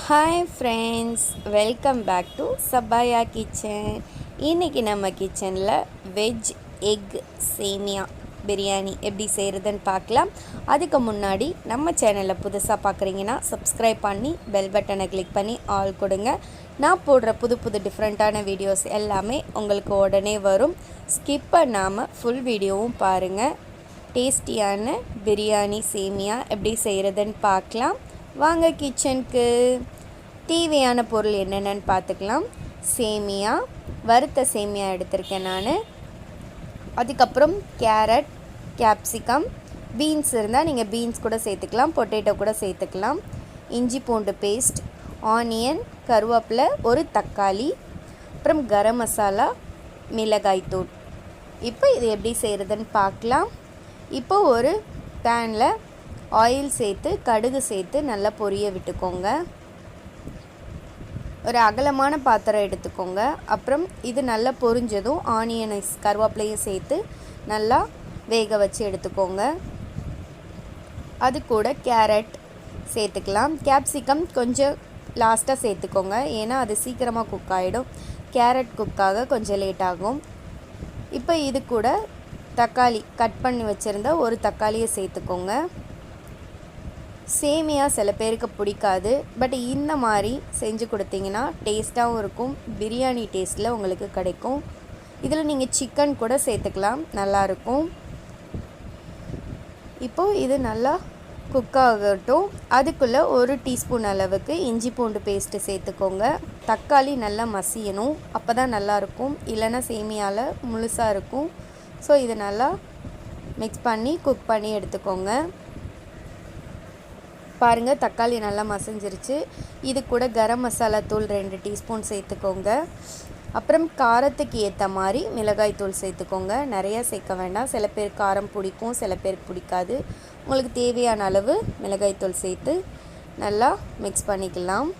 Hi friends, welcome back to Sabaya kitchen. இன்னைக்கு நம்ம கிச்சனில் வெஜ் எக் சேமியா பிரியாணி எப்படி செய்கிறதுன்னு பார்க்கலாம். அதுக்கு முன்னாடி நம்ம சேனலில் புதுசாக பார்க்குறீங்கன்னா சப்ஸ்கிரைப் பண்ணி பெல் பட்டனை கிளிக் பண்ணி ஆல் கொடுங்க. நான் போடுற புது டிஃப்ரெண்ட்டான வீடியோஸ் எல்லாமே உங்களுக்கு உடனே வரும். ஸ்கிப் பண்ணாமல் ஃபுல் வீடியோவும் பாருங்கள். டேஸ்டியான பிரியாணி சேமியா எப்படி செய்கிறதுன்னு பார்க்கலாம். வாங்க கிச்சனுக்கு. தேவையான பொருள் என்னென்னு பார்த்துக்கலாம். சேமியா, வறுத்த சேமியா எடுத்திருக்கேன் நான். அதுக்கப்புறம் கேரட், கேப்சிகம், பீன்ஸ் இருந்தால் நீங்கள் பீன்ஸ் கூட சேர்த்துக்கலாம், பொட்டேட்டோ கூட சேர்த்துக்கலாம். இஞ்சி பூண்டு பேஸ்ட், ஆனியன், கருவேப்பிலை, ஒரு தக்காளி, அப்புறம் கரம் மசாலா, மிளகாய்த்தூள். இப்போ இது எப்படி செய்கிறதுன்னு பார்க்கலாம். இப்போ ஒரு பேனில் ஆயில் சேர்த்து கடுகு சேர்த்து நல்லா பொரிய விட்டுக்கோங்க. ஒரு அகலமான பாத்திரம் எடுத்துக்கோங்க. அப்புறம் இது நல்லா பொரிஞ்சதும் ஆனியனை கருவேப்பிலையும் சேர்த்து நல்லா வேக வச்சு எடுத்துக்கோங்க. அது கூட கேரட் சேர்த்துக்கலாம். கேப்சிகம் கொஞ்சம் லாஸ்ட்டாக சேர்த்துக்கோங்க, ஏன்னா அது சீக்கிரமாக குக் ஆகிடும். கேரட் குக்காக கொஞ்சம் லேட் ஆகும். இப்போ இது கூட தக்காளி கட் பண்ணி வச்சுருந்த ஒரு தக்காளியை சேர்த்துக்கோங்க. சேமியா சில பேருக்கு பிடிக்காது, பட் இந்த மாதிரி செஞ்சு கொடுத்தீங்கன்னா டேஸ்ட்டாகவும் இருக்கும், பிரியாணி டேஸ்ட்டில் உங்களுக்கு கிடைக்கும். இதில் நீங்கள் சிக்கன் கூட சேர்த்துக்கலாம், நல்லாயிருக்கும். இப்போது இது நல்லா குக் ஆகட்டும். அதுக்குள்ளே ஒரு டீஸ்பூன் அளவுக்கு இஞ்சி பூண்டு பேஸ்ட்டு சேர்த்துக்கோங்க. தக்காளி நல்லா மசியணும், அப்போ தான் நல்லாயிருக்கும், இல்லைன்னா சேமியாவில் முழுசாக இருக்கும். ஸோ இதை நல்லா மிக்ஸ் பண்ணி குக் பண்ணி எடுத்துக்கோங்க. பாருங்கள், தக்காளி நல்லா மசிஞ்சிருச்சு. இது கூட கரம் மசாலா தூள் 2 டீஸ்பூன் சேர்த்துக்கோங்க. அப்புறம் காரத்துக்கு ஏற்ற மாதிரி மிளகாய் தூள் சேர்த்துக்கோங்க. நிறையா சேர்க்க வேண்டாம், சில பேர் காரம் பிடிக்கும், சில பேருக்கு பிடிக்காது. உங்களுக்கு தேவையான அளவு மிளகாய் தூள் சேர்த்து நல்லா மிக்ஸ் பண்ணிக்கலாம்.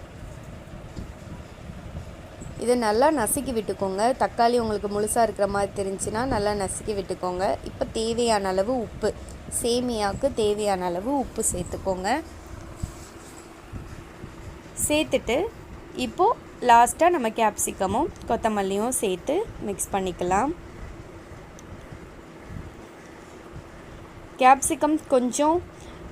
இதை நல்லா நசுக்கி விட்டுக்கோங்க. தக்காளி உங்களுக்கு முழுசாக இருக்கிற மாதிரி தெரிஞ்சுன்னா நல்லா நசுக்கி விட்டுக்கோங்க. இப்போ தேவையான அளவு உப்பு, சேமியாவுக்கு தேவையான அளவு உப்பு சேர்த்துக்கோங்க. சேர்த்துட்டு இப்போது லாஸ்ட்டாக நம்ம கேப்சிகமும் கொத்தமல்லியும் சேர்த்து மிக்ஸ் பண்ணிக்கலாம். கேப்சிகம் கொஞ்சம்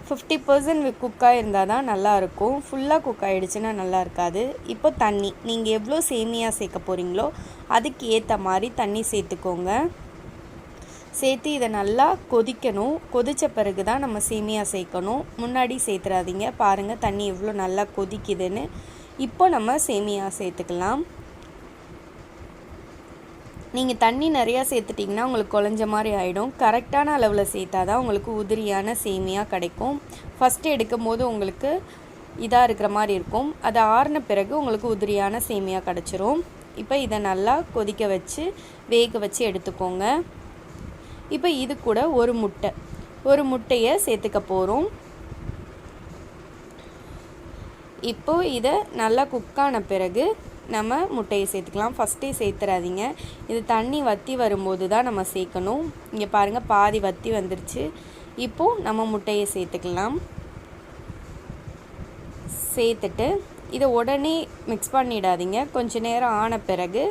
50% குக்காக இருந்தால் தான் நல்லாயிருக்கும், ஃபுல்லாக குக் ஆகிடுச்சுன்னா நல்லா இருக்காது. இப்போ தண்ணி, நீங்கள் எவ்வளோ சேமியா சேர்க்க போகிறீங்களோ அதுக்கு ஏற்ற மாதிரி தண்ணி சேர்த்துக்கோங்க. சேர்த்து இதை நல்லா கொதிக்கணும். கொதித்த பிறகு தான் நம்ம சேமியா சேர்க்கணும், முன்னாடி சேர்த்துறாதீங்க. பாருங்கள் தண்ணி எவ்வளோ நல்லா கொதிக்குதுன்னு. இப்போ நம்ம சேமியா சேர்த்துக்கலாம். நீங்கள் தண்ணி நிறையா சேர்த்துட்டிங்கன்னா உங்களுக்கு குழஞ்ச மாதிரி ஆகிடும். கரெக்டான அளவில் சேர்த்தா தான் உங்களுக்கு உதிரியான சேமியா கிடைக்கும். ஃபஸ்ட்டு எடுக்கும் போது உங்களுக்கு இதாக இருக்கிற மாதிரி இருக்கும், அது ஆறின பிறகு உங்களுக்கு உதிரியான சேமியா கிடச்சிரும். இப்போ இதை நல்லா கொதிக்க வச்சு வேக வச்சு எடுத்துக்கோங்க. இப்போ இது கூட ஒரு முட்டையை சேர்த்துக்க போகிறோம். இப்போது இதை நல்லா குக்கான பிறகு நம்ம முட்டையை சேர்த்துக்கலாம். ஃபஸ்ட்டே சேர்த்துறாதீங்க, இது தண்ணி வற்றி வரும்போது தான் நம்ம சேர்க்கணும். இங்கே பாருங்கள், பாதி வற்றி வந்துருச்சு. இப்போது நம்ம முட்டையை சேர்த்துக்கலாம். சேர்த்துட்டு இதை உடனே மிக்ஸ் பண்ணிடாதீங்க. கொஞ்சம் நேரம் ஆன பிறகு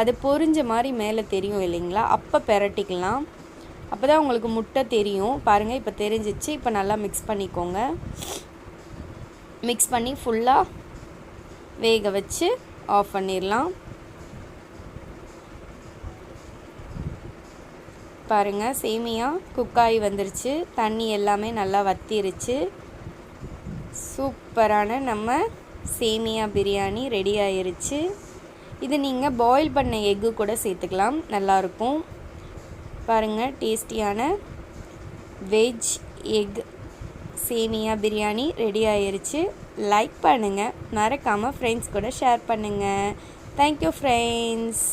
அது பொரிஞ்ச மாதிரி மேலே தெரியும் இல்லைங்களா, அப்போ பெரட்டிக்கலாம். அப்போ தான் உங்களுக்கு முட்டை தெரியும். பாருங்கள், இப்போ தெரிஞ்சிச்சு. இப்போ நல்லா மிக்ஸ் பண்ணிக்கோங்க. மிக்ஸ் பண்ணி ஃபுல்லாக வேக வச்சு ஆஃப் பண்ணிடலாம். பாருங்கள், சேமியா குக்காய் வந்துருச்சு, தண்ணி எல்லாமே நல்லா வத்திருச்சு. சூப்பரான நம்ம சேமியா பிரியாணி ரெடி ஆயிருச்சு. இது நீங்கள் பாயில் பண்ண எக்கு கூட சேர்த்துக்கலாம், நல்லாயிருக்கும். பாருங்கள், டேஸ்டியான வெஜ் எக் சேமியா பிரியாணி ரெடி ஆயிருச்சு. லைக் பண்ணுங்கள், மறக்காமல் ஃப்ரெண்ட்ஸ் கூட ஷேர் பண்ணுங்கள். Thank you friends.